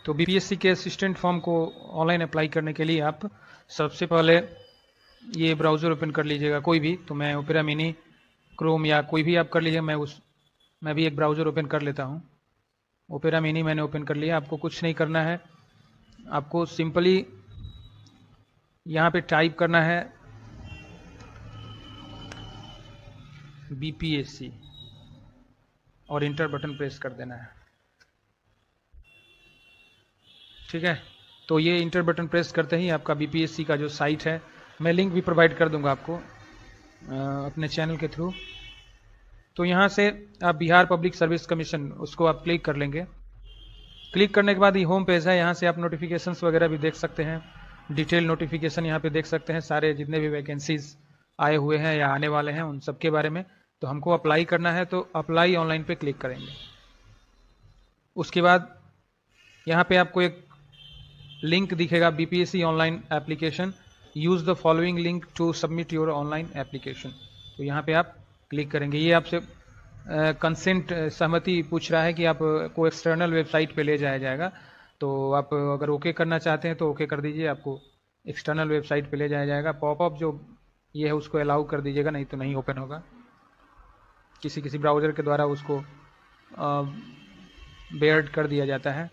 तो बीपीएससी के assistant form को ऑनलाइन अप्लाई करने के लिए आप सबसे पहले ये ब्राउज़र ओपन कर लीजिएगा कोई भी, तो मैं ओपेरा मिनी, क्रोम या कोई भी आप कर लीजिए। मैं भी एक ब्राउज़र ओपन कर लेता हूँ। ओपेरा मिनी मैंने ओपन कर लिया। आपको कुछ नहीं करना है, आपको सिंपली यहाँ पे टाइप करना है बीपीएससी और इंटर बटन प्रेस कर देना है। ठीक है, तो ये इंटर बटन प्रेस करते ही आपका बीपीएससी का जो साइट है, मैं लिंक भी प्रोवाइड कर दूंगा आपको अपने चैनल के थ्रू। तो यहाँ से आप बिहार पब्लिक सर्विस कमीशन उसको आप क्लिक कर लेंगे। क्लिक करने के बाद ये होम पेज है, यहाँ से आप नोटिफिकेशंस वगैरह भी देख सकते हैं, डिटेल नोटिफिकेशन यहाँ पे देख सकते हैं, सारे जितने भी वैकेंसीज आए हुए हैं या आने वाले हैं उन सब के बारे में। तो हमको अप्लाई करना है, तो अप्लाई ऑनलाइन पे क्लिक करेंगे। उसके बाद यहाँ पे आपको एक लिंक दिखेगा, BPSC online application, use the following link to submit your online application. तो यहाँ पे आप क्लिक करेंगे। ये आपसे कंसेंट सहमति पूछ रहा है कि आप को एक्सटर्नल वेबसाइट पे ले जाया जाएगा। तो आप अगर ओके करना चाहते हैं तो ओके कर दीजिए, आपको एक्सटर्नल वेबसाइट पे ले जाया जाएगा। पॉपअप जो ये है उसको अलाउ कर दीजिएगा, नहीं तो नहीं ओपन होगा। किसी ब्राउज़र के द्वारा उसको बेयर्ड कर दिया जाता है।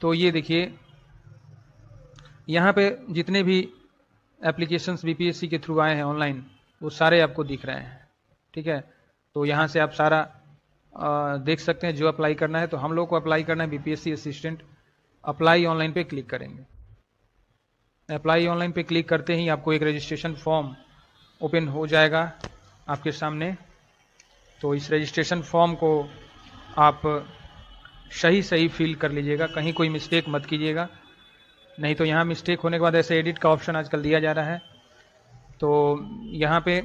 तो ये देखिए यहाँ पे जितने भी एप्लीकेशंस बीपीएससी के थ्रू आए हैं ऑनलाइन, वो सारे आपको दिख रहे हैं। ठीक है, तो यहाँ से आप सारा देख सकते हैं जो अप्लाई करना है। तो हम लोग को अप्लाई करना है बीपीएससी असिस्टेंट। अप्लाई ऑनलाइन पे क्लिक करेंगे। अप्लाई ऑनलाइन पे क्लिक करते ही आपको एक रजिस्ट्रेशन फॉर्म ओपन हो जाएगा आपके सामने। तो इस रजिस्ट्रेशन फॉर्म को आप सही फिल कर लीजिएगा, कहीं कोई मिस्टेक मत कीजिएगा, नहीं तो यहाँ मिस्टेक होने के बाद ऐसे एडिट का ऑप्शन आजकल दिया जा रहा है। तो यहाँ पे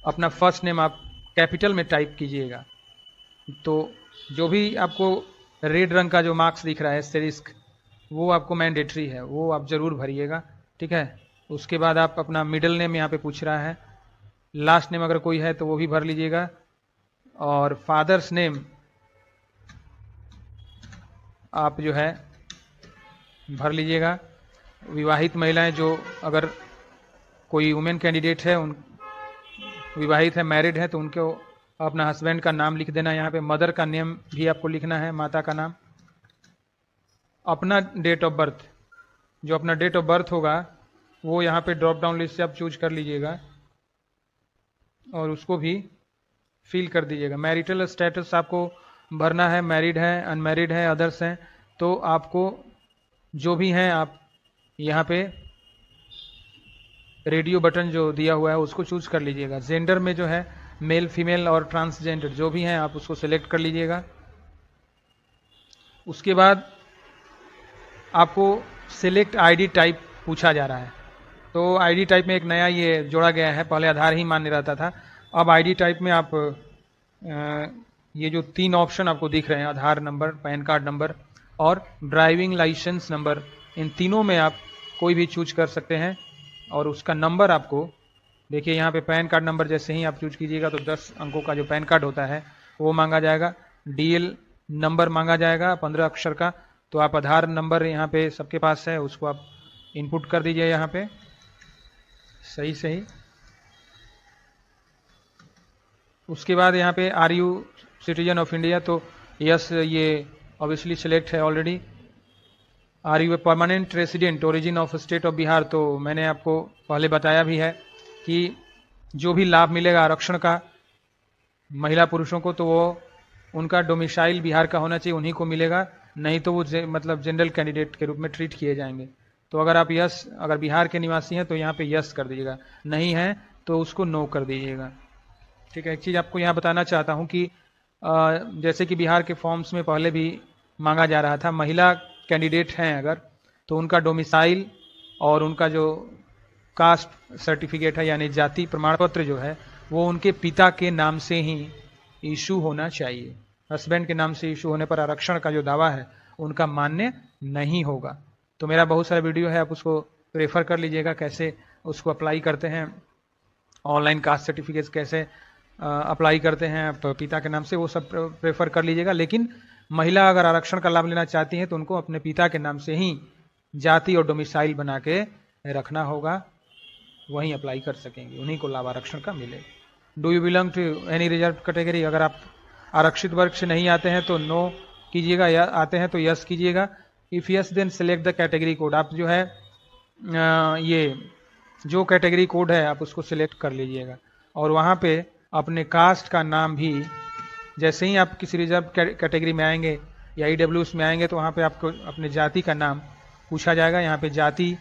अपना फर्स्ट नेम आप कैपिटल में टाइप कीजिएगा। तो जो भी आपको रेड रंग का जो मार्क्स दिख रहा है एस्टेरिस्क, वो आपको मैंडेटरी है, वो आप ज़रूर भरिएगा। ठीक है, उसके बाद आप अपना मिडिल नेम यहाँ पे पूछ रहा है, लास्ट नेम अगर कोई है तो वो भी भर लीजिएगा, और फादर्स नेम आप जो है भर लीजिएगा। विवाहित महिलाएं, जो अगर कोई वुमेन कैंडिडेट है, उन विवाहित है, मैरिड है, तो उनको अपना हस्बैंड का नाम लिख देना। यहाँ पे मदर का नेम भी आपको लिखना है, माता का नाम। अपना डेट ऑफ बर्थ, जो अपना डेट ऑफ बर्थ होगा वो यहाँ पे ड्रॉप डाउन लिस्ट से आप चूज कर लीजिएगा और उसको भी फिल कर दीजिएगा। मैरिटल स्टेटस आपको भरना है, मैरिड है, अनमैरिड है, अदर्स हैं। तो आपको जो भी हैं आप यहाँ पे रेडियो बटन जो दिया हुआ है उसको चूज कर लीजिएगा। जेंडर में जो है मेल, फीमेल और ट्रांसजेंडर जो भी हैं आप उसको सिलेक्ट कर लीजिएगा। उसके बाद आपको सिलेक्ट आईडी टाइप पूछा जा रहा है। तो आईडी टाइप में एक नया ये जोड़ा गया है, पहले आधार ही मान्य रहता था। अब आईडी टाइप में आप ये जो 3 ऑप्शन आपको दिख रहे हैं, आधार नंबर, पैन कार्ड नंबर और ड्राइविंग लाइसेंस नंबर, इन तीनों में आप कोई भी चूज कर सकते हैं। और उसका नंबर आपको देखिए यहाँ पे पैन कार्ड नंबर जैसे ही आप चूज कीजिएगा तो 10 अंकों का जो पैन कार्ड होता है वो मांगा जाएगा। डीएल नंबर मांगा जाएगा 15 अक्षर का। तो आप आधार नंबर यहाँ पे सबके पास है, उसको आप इनपुट कर दीजिए यहाँ पे सही। उसके बाद यहाँ पे are you citizen of India, तो यस, ये ऑब्वियसली सिलेक्ट है already. Are you a permanent resident origin of state of Bihar, तो मैंने आपको पहले बताया भी है कि जो भी लाभ मिलेगा आरक्षण का महिला पुरुषों को, तो वो उनका डोमिसाइल बिहार का होना चाहिए, उन्हीं को मिलेगा, नहीं तो वो मतलब जनरल कैंडिडेट के रूप में ट्रीट किए जाएंगे। तो अगर आप यस, अगर बिहार के निवासी हैं तो यहाँ पे यस कर दीजिएगा, नहीं है तो उसको नो कर दीजिएगा। ठीक है, एक चीज़ आपको यहाँ बताना चाहता हूँ कि जैसे कि बिहार के फॉर्म्स में पहले भी मांगा जा रहा था, महिला कैंडिडेट हैं अगर, तो उनका डोमिसाइल और उनका जो कास्ट सर्टिफिकेट है यानी जाति प्रमाण पत्र जो है वो उनके पिता के नाम से ही इशू होना चाहिए। हस्बैंड के नाम से इशू होने पर आरक्षण का जो दावा है उनका मान्य नहीं होगा। तो मेरा बहुत सारा वीडियो है, आप उसको रेफर कर लीजिएगा, कैसे उसको अप्लाई करते हैं, ऑनलाइन कास्ट सर्टिफिकेट कैसे अप्लाई करते हैं आप पिता के नाम से, वो सब प्रेफर कर लीजिएगा। लेकिन महिला अगर आरक्षण का लाभ लेना चाहती हैं तो उनको अपने पिता के नाम से ही जाति और डोमिसाइल बना के रखना होगा, वहीं अप्लाई कर सकेंगे, उन्हीं को लाभ आरक्षण का मिलेगा। Do you belong to any reserve category, अगर आप आरक्षित वर्ग से नहीं आते हैं तो नो कीजिएगा, या आते हैं तो यस कीजिएगा। If yes then select the category code, आप जो है ये जो कैटेगरी कोड है आप उसको सिलेक्ट कर लीजिएगा, और वहाँ पे अपने कास्ट का नाम भी, जैसे ही आप किसी रिजर्व कैटेगरी में आएंगे या ईडब्ल्यूएस में आएंगे तो वहाँ पे आपको अपने जाति का नाम पूछा जाएगा, यहाँ पे जाति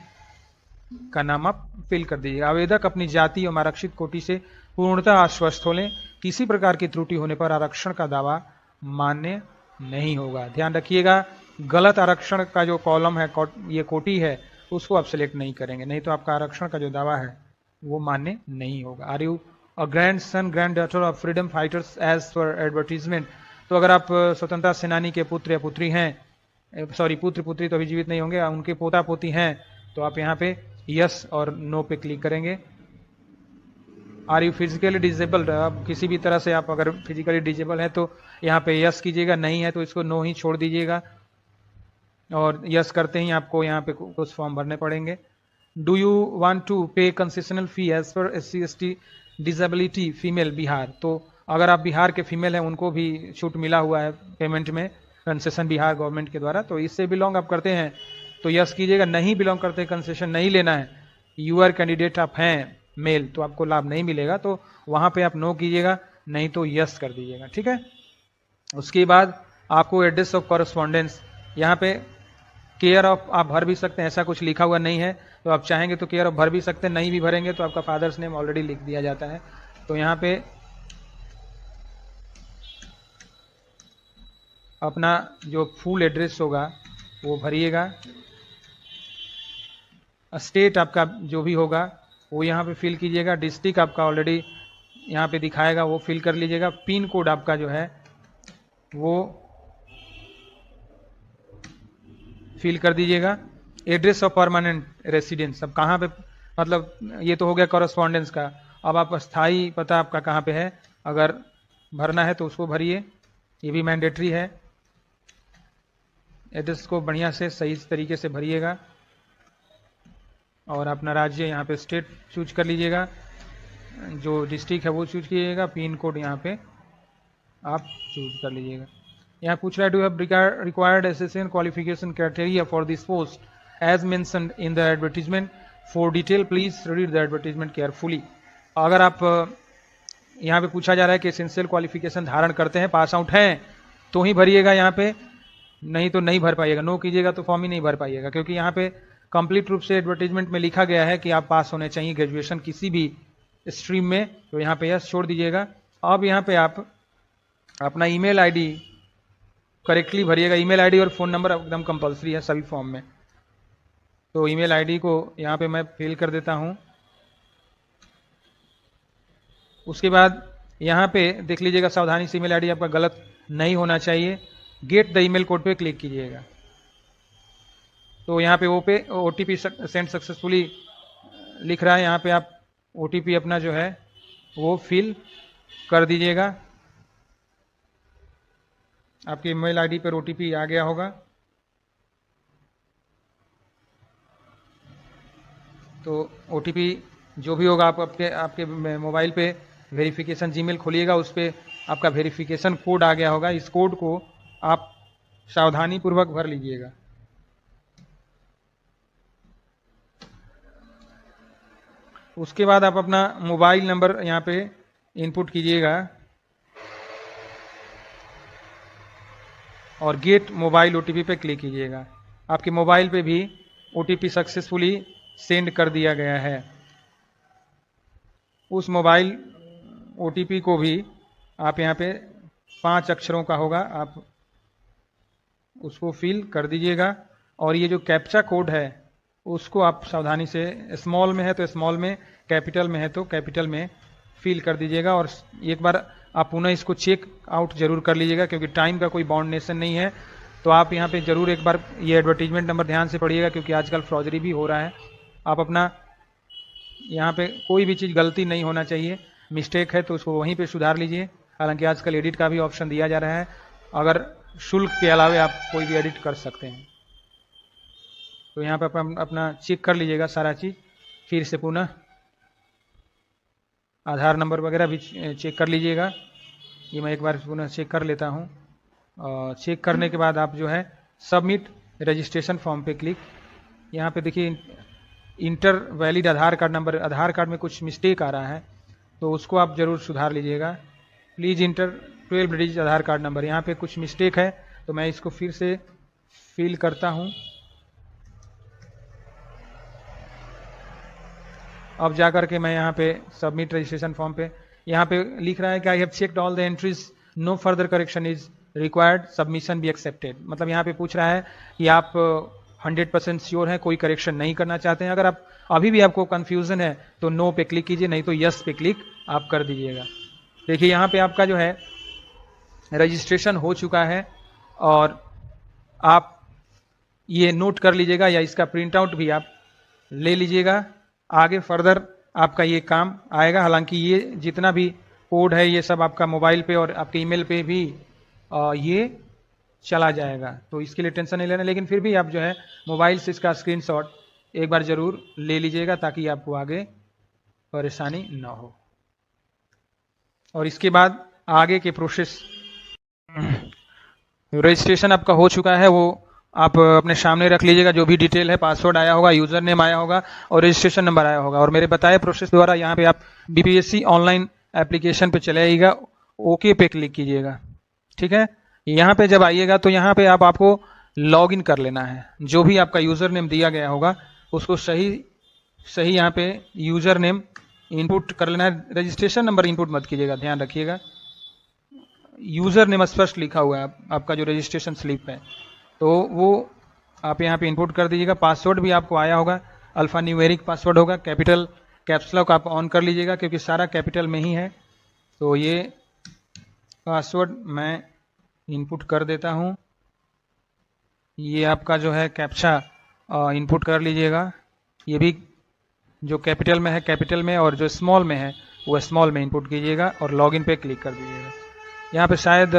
का नाम आप फिल कर दीजिएगा। आवेदक अपनी जाति और आरक्षित कोटि से पूर्णतः आश्वस्त हो लें, किसी प्रकार की त्रुटि होने पर आरक्षण का दावा मान्य नहीं होगा। ध्यान रखिएगा, गलत आरक्षण का जो कॉलम है, ये कोटि है, उसको आप सिलेक्ट नहीं करेंगे, नहीं तो आपका आरक्षण का जो दावा है वो मान्य नहीं होगा। Are you a grandson granddaughter of freedom fighters as per advertisement, तो अगर आप स्वतंत्रता सेनानी के पुत्र या पुत्री हैं, सॉरी पुत्र पुत्री तो अभी जीवित नहीं होंगे, उनके पोता पोती हैं, तो आप यहाँ पे यस और नो पे क्लिक करेंगे। आर यू फिजिकली डिजेबल्ड, आप किसी भी तरह से आप अगर फिजिकली डिजेबल है तो यहाँ पे यस कीजिएगा, नहीं है तो इसको नो ही छोड़ दीजिएगा, और यस करते ही आपको यहाँ पे कुछ फॉर्म भरने पड़ेंगे। डू यू वांट टू पे कंसेशनल फी as per SC/ST disability female Bihar, तो अगर आप बिहार के फीमेल हैं उनको भी छूट मिला हुआ है पेमेंट में, कंसेशन बिहार गवर्नमेंट के द्वारा, तो इससे बिलोंग आप करते हैं तो यस कीजिएगा। नहीं बिलोंग करते, कंसेशन नहीं लेना है, यूआर कैंडिडेट आप हैं मेल, तो आपको लाभ नहीं मिलेगा, तो वहां पे आप नो कीजिएगा, नहीं तो यस कर दीजिएगा, ठीक है। उसके बाद आपको एड्रेस ऑफ कॉरेस्पॉन्डेंस, यहाँ पे केयर ऑफ आप भर भी सकते हैं, ऐसा कुछ लिखा हुआ नहीं है, तो आप चाहेंगे तो केयर ऑफ भर भी सकते हैं, नहीं भी भरेंगे तो आपका फादर्स नेम ऑलरेडी लिख दिया जाता है, तो यहाँ पे अपना जो फुल एड्रेस होगा वो भरिएगा। स्टेट आपका जो भी होगा वो यहाँ पे फिल कीजिएगा, डिस्ट्रिक्ट आपका ऑलरेडी यहाँ पे दिखाएगा वो फिल कर लीजिएगा, पिन कोड आपका जो है वो फिल कर दीजिएगा। एड्रेस ऑफ परमानेंट रेसिडेंस, अब कहाँ पे, मतलब ये तो हो गया कॉरेस्पॉन्डेंस का, अब आप स्थायी पता आपका कहाँ पे है, अगर भरना है तो उसको भरिए, ये भी मैंडेटरी है। एड्रेस को बढ़िया से सही तरीके से भरिएगा, और अपना राज्य यहाँ पे स्टेट चूज कर लीजिएगा, जो डिस्ट्रिक्ट है वो चूज कीजिएगा, पिन कोड यहाँ पे आप चूज कर लीजिएगा। यहाँ पूछ रहा है, do have required essential qualification criteria for this post as mentioned in the advertisement, for detail please read the advertisement carefully. अगर आप यहाँ पे पूछा जा रहा है कि एसेंशियल क्वालिफिकेशन धारण करते हैं, पास आउट हैं, तो ही भरिएगा यहाँ पे, नहीं तो नहीं भर पाइएगा, नो कीजिएगा तो फॉर्म ही नहीं भर पाइएगा, क्योंकि यहाँ पे कंप्लीट रूप से एडवर्टीजमेंट में लिखा गया है कि आप पास होने चाहिए ग्रेजुएशन किसी भी स्ट्रीम में, तो यहाँ पे यस छोड़ दीजिएगा। अब यहाँ पे आप अपना ईमेल आईडी करेक्टली भरिएगा, ईमेल आईडी और फ़ोन नंबर एकदम कंपलसरी है सभी फॉर्म में, तो ईमेल आईडी को यहाँ पे मैं फिल कर देता हूँ। उसके बाद यहाँ पे देख लीजिएगा, सावधानी से ईमेल आईडी आपका गलत नहीं होना चाहिए, गेट द ईमेल कोड पे क्लिक कीजिएगा, तो यहाँ पे OTP सेंड सक्सेसफुली लिख रहा है, यहाँ पे आप OTP अपना जो है वो फिल कर दीजिएगा। आपके ईमेल आईडी पर OTP आ गया होगा, तो OTP जो भी होगा आप आपके मोबाइल पे वेरिफिकेशन जीमेल खोलिएगा, उस पर आपका वेरिफिकेशन कोड आ गया होगा, इस कोड को आप सावधानी पूर्वक भर लीजिएगा। उसके बाद आप अपना मोबाइल नंबर यहाँ पे इनपुट कीजिएगा और गेट मोबाइल OTP पे क्लिक कीजिएगा। आपके मोबाइल पे भी OTP सक्सेसफुली सेंड कर दिया गया है। उस मोबाइल OTP को भी आप यहाँ पे 5 अक्षरों का होगा, आप उसको फिल कर दीजिएगा, और ये जो कैप्चा कोड है उसको आप सावधानी से, स्मॉल में है तो स्मॉल में, कैपिटल में है तो कैपिटल में फिल कर दीजिएगा। और एक बार आप पुनः इसको चेक आउट जरूर कर लीजिएगा, क्योंकि टाइम का कोई बाउंडेशन नहीं है, तो आप यहाँ पे जरूर एक बार ये एडवर्टीजमेंट नंबर ध्यान से पढ़िएगा, क्योंकि आजकल फ्रॉडरी भी हो रहा है। आप अपना यहाँ पे कोई भी चीज़ गलती नहीं होना चाहिए, मिस्टेक है तो उसको वहीं पे सुधार लीजिए। हालांकि आजकल एडिट का भी ऑप्शन दिया जा रहा है, अगर शुल्क के अलावे आप कोई भी एडिट कर सकते हैं। तो यहाँ पे अपना चेक कर लीजिएगा सारा चीज़, फिर से पुनः आधार नंबर वगैरह भी चेक कर लीजिएगा। ये मैं एक बार पुनः चेक कर लेता हूँ। चेक करने के बाद आप जो है सबमिट रजिस्ट्रेशन फॉर्म पे क्लिक, यहाँ पे देखिए इंटर वैलिड आधार कार्ड नंबर, आधार कार्ड में कुछ मिस्टेक आ रहा है तो उसको आप ज़रूर सुधार लीजिएगा। Please inter 12 digit Aadhaar card number, यहाँ पे कुछ मिस्टेक है तो मैं इसको फिर से फिल करता हूँ। अब जा कर के मैं यहाँ पे सबमिट रजिस्ट्रेशन फॉर्म पे, यहाँ पे लिख रहा है कि I have checked all the entries, no further correction is required, submission be accepted. मतलब यहाँ पे पूछ रहा है कि आप 100% श्योर हैं, कोई करेक्शन नहीं करना चाहते हैं। अगर आप अभी भी आपको कंफ्यूजन है तो नो पे क्लिक कीजिए, नहीं तो यस पे क्लिक आप कर दीजिएगा। देखिए यहाँ पे आपका जो है रजिस्ट्रेशन हो चुका है और आप ये नोट कर लीजिएगा या इसका प्रिंट आउट भी आप ले लीजिएगा। आगे फर्दर आपका ये काम आएगा। हालांकि ये जितना भी कोड है ये सब आपका मोबाइल पे और आपके ईमेल पे भी ये चला जाएगा, तो इसके लिए टेंशन नहीं लेना। लेकिन फिर भी आप जो है मोबाइल से इसका स्क्रीनशॉट एक बार ज़रूर ले लीजिएगा ताकि आपको आगे परेशानी ना हो। और इसके बाद आगे के प्रोसेस, रजिस्ट्रेशन आपका हो चुका है वो आप अपने सामने रख लीजिएगा। जो भी डिटेल है, पासवर्ड आया होगा, यूजर नेम आया होगा और रजिस्ट्रेशन नंबर आया होगा। और मेरे बताए प्रोसेस द्वारा यहाँ पे आप बीपीएससी ऑनलाइन एप्लीकेशन पे चले आइएगा, ओके पे क्लिक कीजिएगा। ठीक है, यहाँ पे जब आइएगा तो यहाँ पे आपको लॉग इन कर लेना है। जो भी आपका यूजर नेम दिया गया होगा उसको सही यहाँ पे यूजर नेम इनपुट कर लेना है। रजिस्ट्रेशन नंबर इनपुट मत कीजिएगा, ध्यान रखिएगा। यूजर नेम स्पष्ट लिखा हुआ है आपका जो रजिस्ट्रेशन स्लिप है, तो वो आप यहाँ पे इनपुट कर दीजिएगा। पासवर्ड भी आपको आया होगा, अल्फा न्यूमेरिक पासवर्ड होगा, कैपिटल कैप्स लॉक आप ऑन कर लीजिएगा क्योंकि सारा कैपिटल में ही है। तो ये पासवर्ड मैं इनपुट कर देता हूँ। ये आपका जो है कैप्चा इनपुट कर लीजिएगा। ये भी जो कैपिटल में है कैपिटल में और जो स्मॉल में है वो स्मॉल में इनपुट कीजिएगा और लॉगिन पे क्लिक कर दीजिएगा। यहाँ पे शायद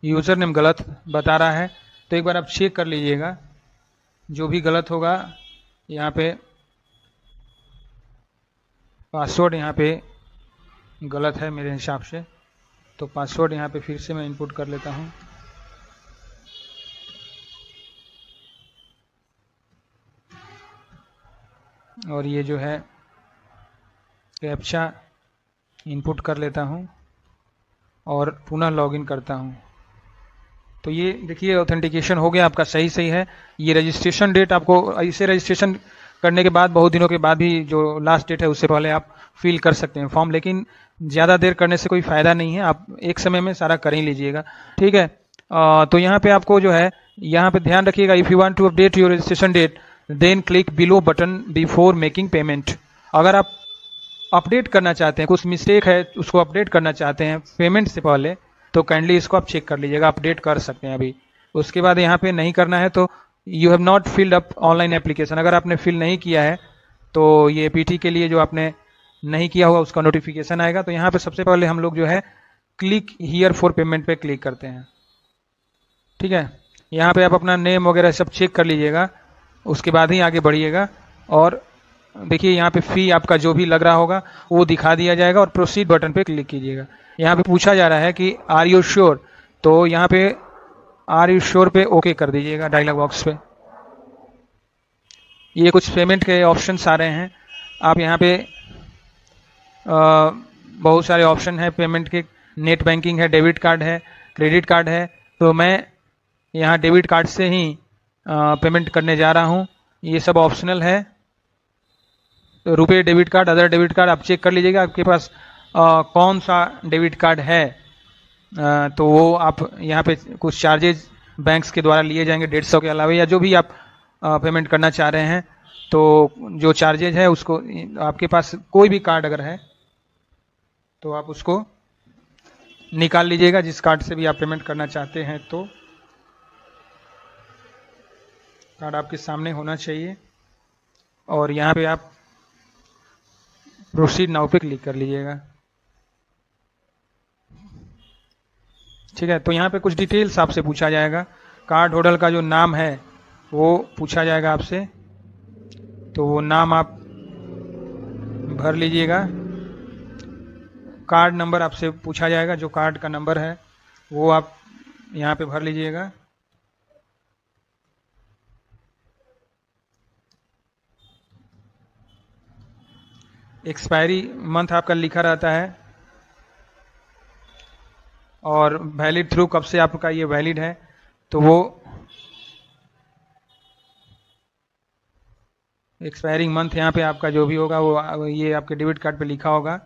यूज़र नेम गलत बता रहा है तो एक बार आप चेक कर लीजिएगा। जो भी गलत होगा, यहाँ पे पासवर्ड यहाँ पे गलत है मेरे हिसाब से, तो पासवर्ड यहाँ पे फिर से मैं इनपुट कर लेता हूँ। और ये जो है कैप्चा इनपुट कर लेता हूँ और पुनः लॉगिन करता हूँ। तो ये देखिए ऑथेंटिकेशन हो गया आपका, सही है। ये रजिस्ट्रेशन डेट आपको इसे रजिस्ट्रेशन करने के बाद बहुत दिनों के बाद भी जो लास्ट डेट है उससे पहले आप फिल कर सकते हैं फॉर्म, लेकिन ज़्यादा देर करने से कोई फ़ायदा नहीं है, आप एक समय में सारा कर ही लीजिएगा। ठीक है, तो यहाँ पे आपको जो है यहाँ पे ध्यान रखिएगा, if you want to update your registration date then click below button before making payment. अगर आप अपडेट करना चाहते हैं, कुछ मिस्टेक है उसको अपडेट करना चाहते हैं पेमेंट से पहले, तो काइंडली इसको आप चेक कर लीजिएगा, अपडेट कर सकते हैं अभी। उसके बाद यहाँ पे नहीं करना है तो you have not filled up online application, अगर आपने फिल नहीं किया है तो ये पीटी के लिए जो आपने नहीं किया होगा उसका नोटिफिकेशन आएगा। तो यहाँ पे सबसे पहले हम लोग जो है क्लिक हियर फॉर पेमेंट पे क्लिक करते हैं। ठीक है, यहाँ पे आप अपना नेम वगैरह सब चेक कर लीजिएगा, उसके बाद ही आगे बढ़िएगा। और देखिए यहाँ पे फी आपका जो भी लग रहा होगा वो दिखा दिया जाएगा और प्रोसीड बटन पे क्लिक कीजिएगा। यहाँ पे पूछा जा रहा है कि आर यू श्योर, तो यहाँ पे आर यू श्योर पे ओके कर दीजिएगा डायलॉग बॉक्स पे। ये कुछ पेमेंट के ऑप्शंस आ रहे हैं, आप यहाँ पे बहुत सारे ऑप्शन है पेमेंट के, नेट बैंकिंग है, डेबिट कार्ड है, क्रेडिट कार्ड है। तो मैं यहाँ डेबिट कार्ड से ही पेमेंट करने जा रहा हूँ, ये सब ऑप्शनल है। तो रुपए debit card, other debit card आप चेक कर लीजिएगा आपके पास कौन सा डेबिट कार्ड है। तो वो आप यहाँ पे कुछ चार्जेज बैंक्स के द्वारा लिए जाएंगे 150 के अलावा, या जो भी आप पेमेंट करना चाह रहे हैं तो जो चार्जेज है उसको, आपके पास कोई भी कार्ड अगर है तो आप उसको निकाल लीजिएगा, जिस कार्ड से भी आप पेमेंट करना चाहते हैं। तो कार्ड आपके सामने होना चाहिए और यहाँ पे आप प्रोसीड नाउ पे क्लिक कर लीजिएगा। ठीक है। तो यहाँ पे कुछ डिटेल्स आपसे पूछा जाएगा। कार्ड होल्डर का जो नाम है वो पूछा जाएगा आपसे, तो वो नाम आप भर लीजिएगा। कार्ड नंबर आपसे पूछा जाएगा, जो कार्ड का नंबर है वो आप यहाँ पे भर लीजिएगा। एक्सपायरी मंथ आपका लिखा रहता है और वैलिड थ्रू कब से आपका ये वैलिड है, तो वो एक्सपायरिंग मंथ यहाँ पे आपका जो भी होगा वो ये आपके डेबिट कार्ड पे लिखा होगा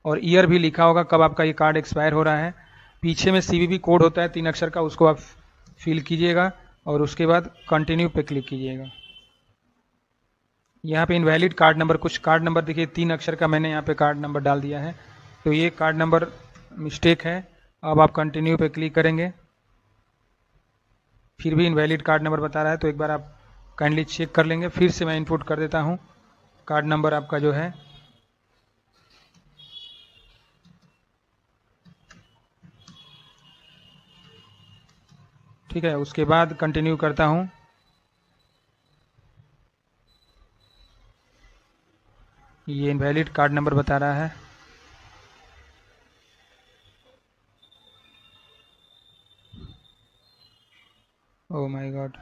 और ईयर भी लिखा होगा कब आपका ये कार्ड एक्सपायर हो रहा है। पीछे में सीवीवी कोड होता है 3 अक्षर का, उसको आप फिल कीजिएगा और उसके बाद कंटिन्यू पे क्लिक कीजिएगा। यहाँ पे इनवैलिड कार्ड नंबर, कुछ कार्ड नंबर देखिए 3 अक्षर का मैंने यहाँ पे कार्ड नंबर डाल दिया है, तो ये कार्ड नंबर मिस्टेक है। अब आप कंटिन्यू पे क्लिक करेंगे, फिर भी इनवैलिड कार्ड नंबर बता रहा है, तो एक बार आप काइंडली चेक कर लेंगे। फिर से मैं इनपुट कर देता हूँ कार्ड नंबर आपका जो है, ठीक है। उसके बाद कंटिन्यू करता हूँ। ये इनवैलिड कार्ड नंबर बता रहा है। ओह माय गॉड,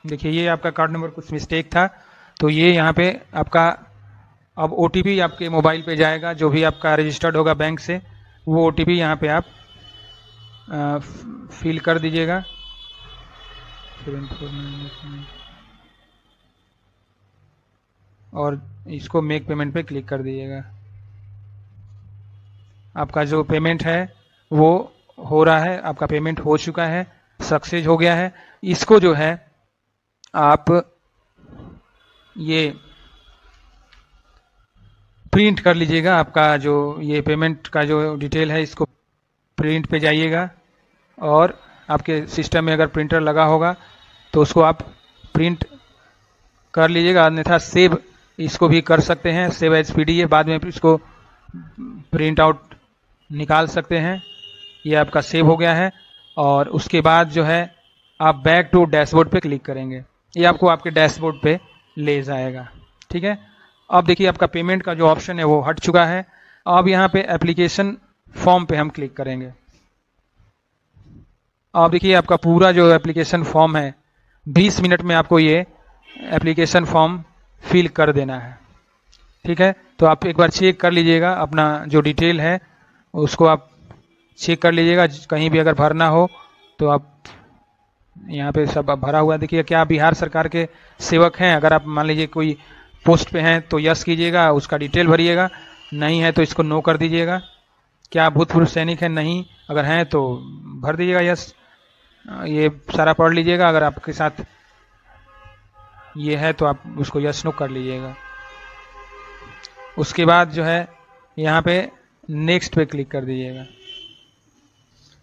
देखिए ये आपका कार्ड नंबर कुछ मिस्टेक था, तो ये यहाँ पे आपका अब ओटीपी आपके मोबाइल पे जाएगा, जो भी आपका रजिस्टर्ड होगा बैंक से, वो ओटीपी यहाँ पे आप फिल कर दीजिएगा। और इसको मेक पेमेंट पे क्लिक कर दीजिएगा। आपका जो पेमेंट है वो हो रहा है, आपका पेमेंट हो चुका है, सक्सेस हो गया है। इसको जो है आप ये प्रिंट कर लीजिएगा। आपका जो ये पेमेंट का जो डिटेल है, इसको प्रिंट पे जाइएगा और आपके सिस्टम में अगर प्रिंटर लगा होगा तो उसको आप प्रिंट कर लीजिएगा, अन्यथा सेव इसको भी कर सकते हैं, सेव एज पीडीएफ, बाद में इसको प्रिंट आउट निकाल सकते हैं। ये आपका सेव हो गया है और उसके बाद जो है आप बैक टू डैशबोर्ड पे क्लिक करेंगे, ये आपको आपके डैशबोर्ड पे ले जाएगा। ठीक है। अब देखिए आपका पेमेंट का जो ऑप्शन है वो हट चुका है। अब यहाँ पे एप्लीकेशन फॉर्म पे हम क्लिक करेंगे। अब देखिए आपका पूरा जो एप्लीकेशन फॉर्म है 20 मिनट में आपको ये एप्लीकेशन फॉर्म फिल कर देना है। ठीक है। तो आप एक बार चेक कर लीजिएगा, अपना जो डिटेल है उसको आप चेक कर लीजिएगा, कहीं भी अगर भरना हो तो आप यहाँ पे सब भरा हुआ देखिए। क्या बिहार सरकार के सेवक हैं? अगर आप मान लीजिए कोई पोस्ट पे हैं तो यस कीजिएगा, उसका डिटेल भरिएगा, नहीं है तो इसको नो कर दीजिएगा। क्या भूतपूर्व सैनिक है? नहीं, अगर हैं तो भर दीजिएगा यस। ये सारा पढ़ लीजिएगा, अगर आपके साथ ये है तो आप उसको यस नो कर लीजिएगा। उसके बाद जो है यहाँ पे नेक्स्ट पे क्लिक कर दीजिएगा।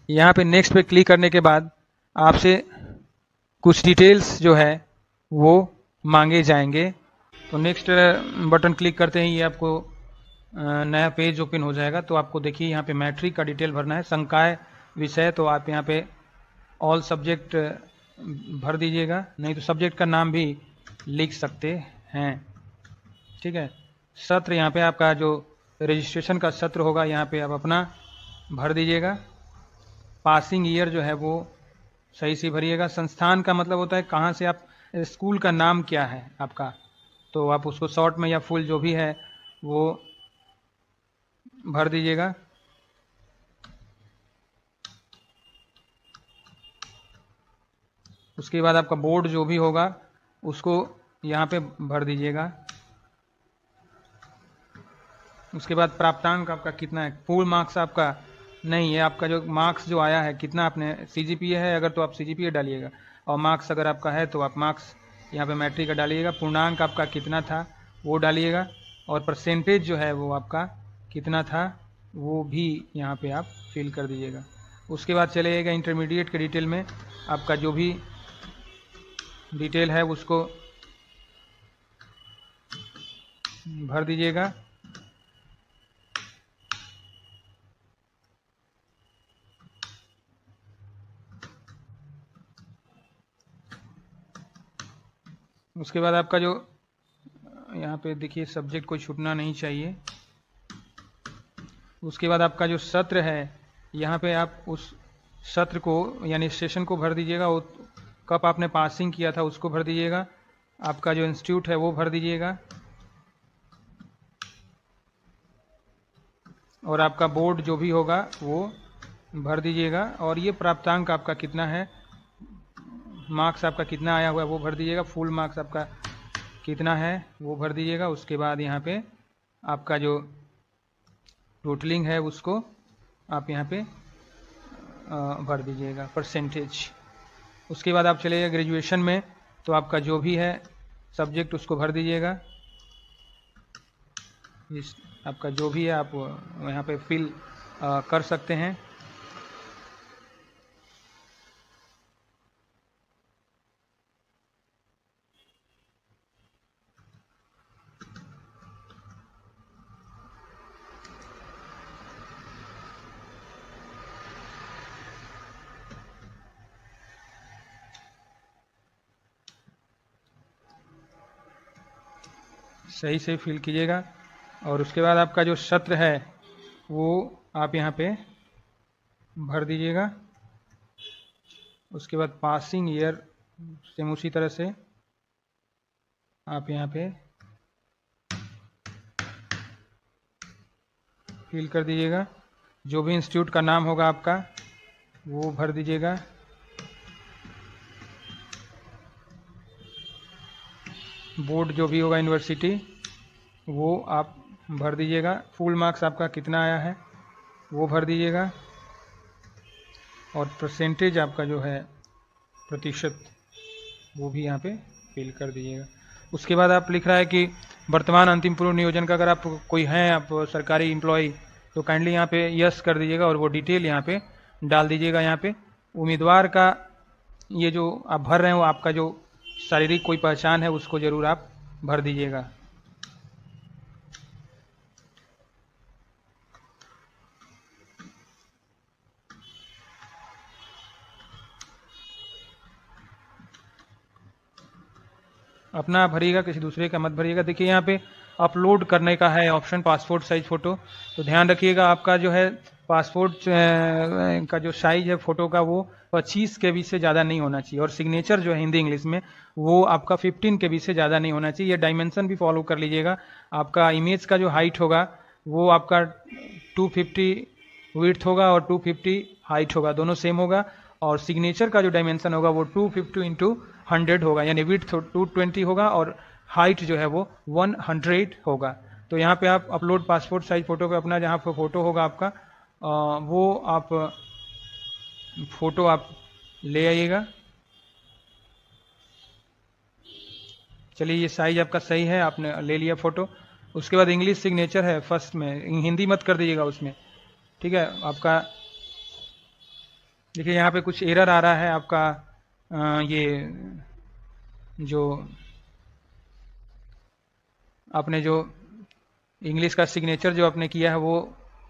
यहाँ पे नेक्स्ट पे क्लिक करने के बाद आपसे कुछ डिटेल्स जो है वो मांगे जाएंगे। तो नेक्स्ट बटन क्लिक करते ही ये आपको नया पेज ओपन हो जाएगा। तो आपको देखिए यहाँ पे मैट्रिक का डिटेल भरना है, संकाय विषय, तो आप यहाँ पे ऑल सब्जेक्ट भर दीजिएगा, नहीं तो सब्जेक्ट का नाम भी लिख सकते हैं। ठीक है। सत्र यहाँ पे आपका जो रजिस्ट्रेशन का सत्र होगा यहाँ पे आप अपना भर दीजिएगा। पासिंग ईयर जो है वो सही से भरिएगा। संस्थान का मतलब होता है कहाँ से आप, स्कूल का नाम क्या है आपका, तो आप उसको शॉर्ट में या फुल जो भी है वो भर दीजिएगा। उसके बाद आपका बोर्ड जो भी होगा उसको यहाँ पे भर दीजिएगा। उसके बाद प्राप्तांक आपका कितना है, फुल मार्क्स आपका नहीं है, आपका जो मार्क्स जो आया है कितना आपने, सीजीपीए है अगर तो आप सीजीपीए डालिएगा, और मार्क्स अगर आपका है तो आप मार्क्स यहाँ पे मैट्रिक का डालिएगा। पूर्णांक आपका कितना था वो डालिएगा, और परसेंटेज जो है वो आपका कितना था वो भी यहाँ पे आप फिल कर दीजिएगा। उसके बाद चलिएगा इंटरमीडिएट के डिटेल में, आपका जो भी डिटेल है उसको भर दीजिएगा। उसके बाद आपका जो यहाँ पे देखिए सब्जेक्ट कोई छूटना नहीं चाहिए। उसके बाद आपका जो सत्र है यहाँ पे आप उस सत्र को यानी सेशन को भर दीजिएगा। वो कब आपने पासिंग किया था उसको भर दीजिएगा। आपका जो इंस्टीट्यूट है वो भर दीजिएगा और आपका बोर्ड जो भी होगा वो भर दीजिएगा। और ये प्राप्तांक आपका कितना है, मार्क्स आपका कितना आया हुआ है वो भर दीजिएगा। फुल मार्क्स आपका कितना है वो भर दीजिएगा। उसके बाद यहाँ पे आपका जो टोटलिंग है उसको आप यहाँ पे भर दीजिएगा परसेंटेज। उसके बाद आप चलिएगा ग्रेजुएशन में, तो आपका जो भी है सब्जेक्ट उसको भर दीजिएगा। आपका जो भी है आप यहाँ पे फिल कर सकते हैं। सही से फिल कीजिएगा। और उसके बाद आपका जो सत्र है वो आप यहाँ पे भर दीजिएगा। उसके बाद पासिंग ईयर सेम उसी तरह से आप यहाँ पे फिल कर दीजिएगा। जो भी इंस्टीट्यूट का नाम होगा आपका वो भर दीजिएगा। बोर्ड जो भी होगा यूनिवर्सिटी वो आप भर दीजिएगा। फुल मार्क्स आपका कितना आया है वो भर दीजिएगा। और परसेंटेज आपका जो है प्रतिशत वो भी यहाँ पे फिल कर दीजिएगा। उसके बाद आप लिख रहा है कि वर्तमान अंतिम पूर्व नियोजन का अगर आप कोई हैं आप सरकारी एम्प्लॉय तो काइंडली यहाँ पे यस कर दीजिएगा और वो डिटेल यहाँ पे डाल दीजिएगा। यहाँ पे उम्मीदवार का ये जो आप भर रहे हैं वो आपका जो शारीरिक कोई पहचान है उसको जरूर आप भर दीजिएगा। अपना भरिएगा, किसी दूसरे का मत भरिएगा। देखिए यहाँ पे अपलोड करने का है ऑप्शन पासपोर्ट साइज फ़ोटो, तो ध्यान रखिएगा आपका जो है पासपोर्ट का जो साइज है फ़ोटो का वो 25 KB से ज़्यादा नहीं होना चाहिए। और सिग्नेचर जो है हिंदी इंग्लिश में वो आपका 15 KB से ज़्यादा नहीं होना चाहिए। ये डायमेंशन भी फॉलो कर लीजिएगा। आपका इमेज का जो हाइट होगा वो आपका 250 विड्थ होगा और 250 हाइट होगा, दोनों सेम होगा। और सिग्नेचर का जो डायमेंशन होगा वो 250 इंटू 100 होगा, यानी विड्थ 220 होगा और हाइट जो है वो 100 होगा। तो यहाँ पे आप अपलोड पासपोर्ट साइज फ़ोटो पे अपना जहाँ पे फ़ोटो होगा आपका वो आप फ़ोटो आप ले आइएगा। चलिए ये साइज आपका सही है, आपने ले लिया फ़ोटो। उसके बाद इंग्लिश सिग्नेचर है फर्स्ट में, हिंदी मत कर दीजिएगा उसमें, ठीक है। आपका देखिए यहाँ पे कुछ एरर आ रहा है आपका ये जो आपने जो इंग्लिश का सिग्नेचर जो आपने किया है वो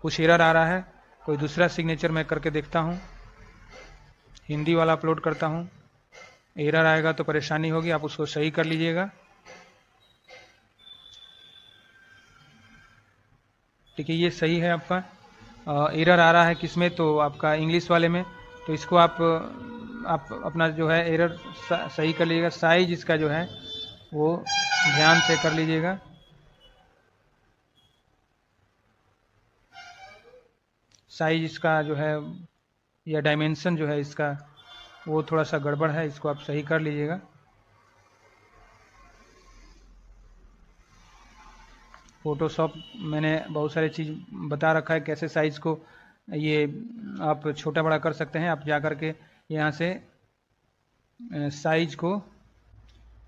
कुछ एरर आ रहा है। कोई दूसरा सिग्नेचर मैं करके देखता हूँ, हिंदी वाला अपलोड करता हूँ। एरर आएगा तो परेशानी होगी, आप उसको सही कर लीजिएगा। ठीक है, ये सही है आपका। एरर आ रहा है किसमें, तो आपका इंग्लिश वाले में। तो इसको आप अपना जो है एरर सही कर लीजिएगा। साइज इसका जो है वो ध्यान से कर लीजिएगा। साइज इसका जो है या डायमेंशन जो है इसका वो थोड़ा सा गड़बड़ है, इसको आप सही कर लीजिएगा। फोटोशॉप मैंने बहुत सारी चीज़ बता रखा है कैसे साइज़ को ये आप छोटा बड़ा कर सकते हैं। आप जा कर के यहाँ से साइज को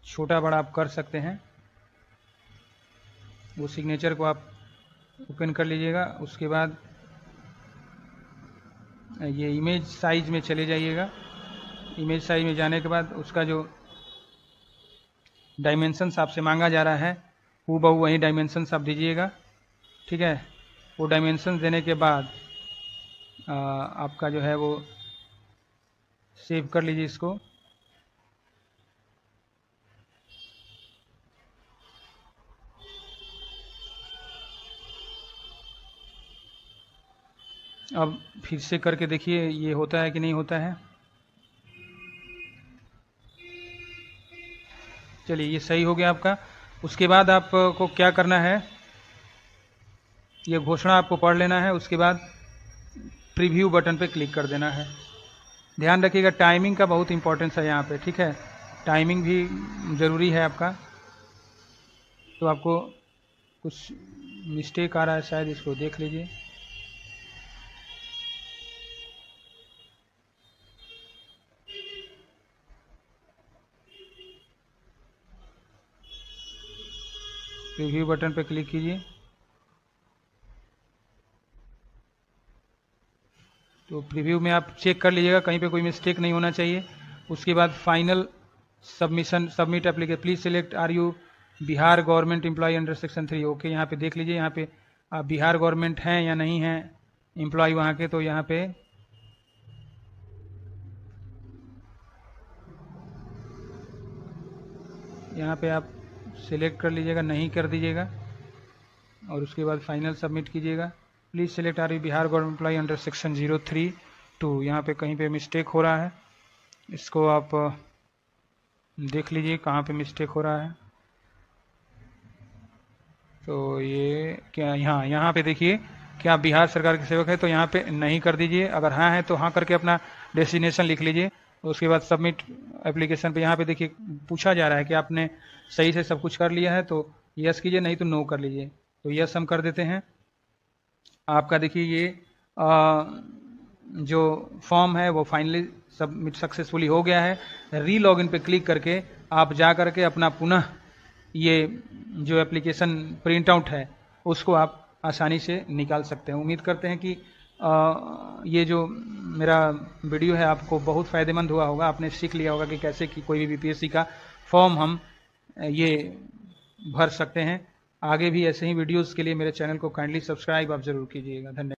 छोटा बड़ा आप कर सकते हैं। वो सिग्नेचर को आप ओपन कर लीजिएगा। उसके बाद ये इमेज साइज में चले जाइएगा। इमेज साइज में जाने के बाद उसका जो डायमेंशंस आपसे मांगा जा रहा है हूबहू वही डायमेंशंस आप दीजिएगा, ठीक है। वो डायमेंशंस देने के बाद आपका जो है वो सेव कर लीजिए इसको। अब फिर से करके देखिए ये होता है कि नहीं होता है। चलिए ये सही हो गया आपका। उसके बाद आपको क्या करना है, ये घोषणा आपको पढ़ लेना है, उसके बाद प्रीव्यू बटन पे क्लिक कर देना है। ध्यान रखिएगा टाइमिंग का बहुत इंपॉर्टेंस है यहाँ पे, ठीक है, टाइमिंग भी ज़रूरी है आपका। तो आपको कुछ मिस्टेक आ रहा है शायद, इसको देख लीजिए। प्रीव्यू बटन पे क्लिक कीजिए। तो प्रीव्यू में आप चेक कर लीजिएगा कहीं पे कोई मिस्टेक नहीं होना चाहिए। उसके बाद final submission, submit application, please select are you Bihar government employ under section 3। Okay, यहाँ पे देख लीजिए, यहाँ पे आप बिहार गवर्नमेंट हैं या नहीं हैं एम्प्लॉय वहाँ के, तो यहाँ पे आप सिलेक्ट कर लीजिएगा, नहीं कर दीजिएगा, और उसके बाद फाइनल सबमिट कीजिएगा। Please select are you Bihar government employ under section 032। यहाँ पे कहीं पे मिस्टेक हो रहा है, इसको आप देख लीजिए कहाँ पे मिस्टेक हो रहा है। तो ये क्या, यहाँ पे देखिए क्या आप बिहार सरकार के सेवक है, तो यहाँ पे नहीं कर दीजिए। अगर हाँ है तो हाँ करके अपना डेस्टिनेशन लिख लीजिए। उसके बाद सबमिट एप्लीकेशन पे यहाँ पे देखिए पूछा जा रहा है कि आपने सही से सब कुछ कर लिया है, तो यस कीजिए, नहीं तो नो कर लीजिए। तो यस हम कर देते हैं। आपका देखिए ये जो फॉर्म है वो फाइनली सबमिट सक्सेसफुली हो गया है। री लॉगिन पे क्लिक करके आप जा करके अपना पुनः ये जो एप्लीकेशन प्रिंट आउट है उसको आप आसानी से निकाल सकते हैं। उम्मीद करते हैं कि ये जो मेरा वीडियो है आपको बहुत फ़ायदेमंद हुआ होगा, आपने सीख लिया होगा कि कैसे कि कोई भी बीपीएससी का फॉर्म हम ये भर सकते हैं। आगे भी ऐसे ही वीडियोस के लिए मेरे चैनल को काइंडली सब्सक्राइब आप ज़रूर कीजिएगा। धन्यवाद।